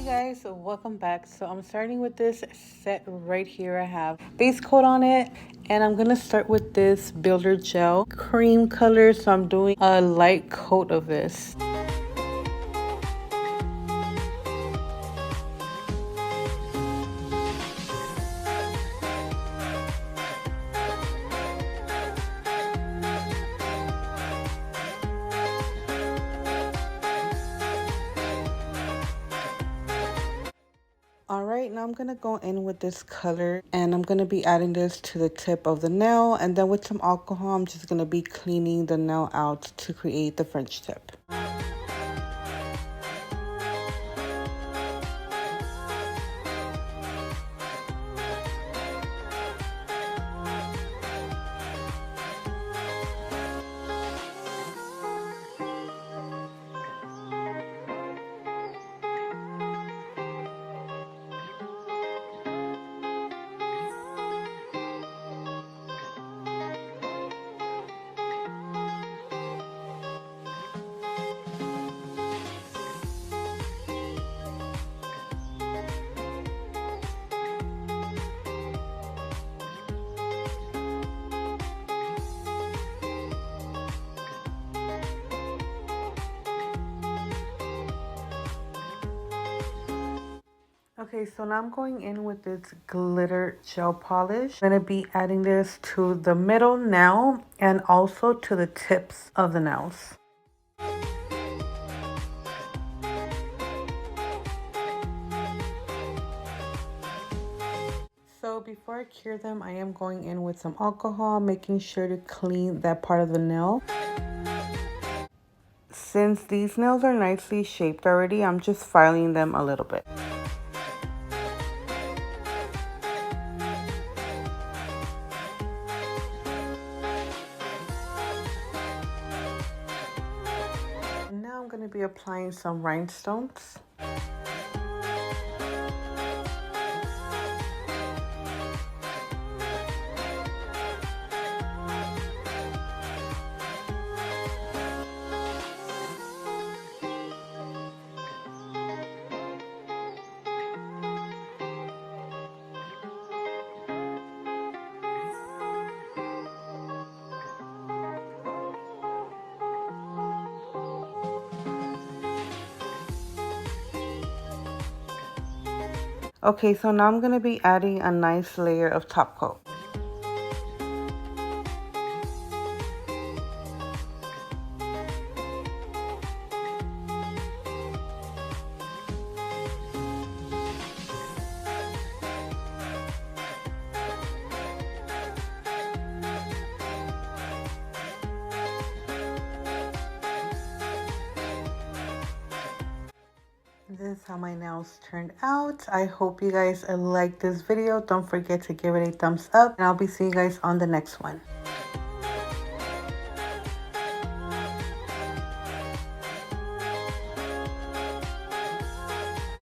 Guys, so welcome back. So I'm starting with this set right here. I have base coat on it, and I'm gonna start with this builder gel cream color. So I'm doing a light coat of this. Alright, now I'm going to go in with this color and I'm going to be adding this to the tip of the nail, and then with some alcohol I'm just going to be cleaning the nail out to create the French tip. Okay, so now I'm going in with this glitter gel polish. I'm going to be adding this to the middle nail and also to the tips of the nails. So before I cure them, I am going in with some alcohol, making sure to clean that part of the nail. Since these nails are nicely shaped already, I'm just filing them a little bit. And now I'm going to be applying some rhinestones. Okay, so now I'm going to be adding a nice layer of top coat. This is how my nails turned out. I hope you guys like this video. Don't forget to give it a thumbs up, and I'll be seeing you guys on the next one.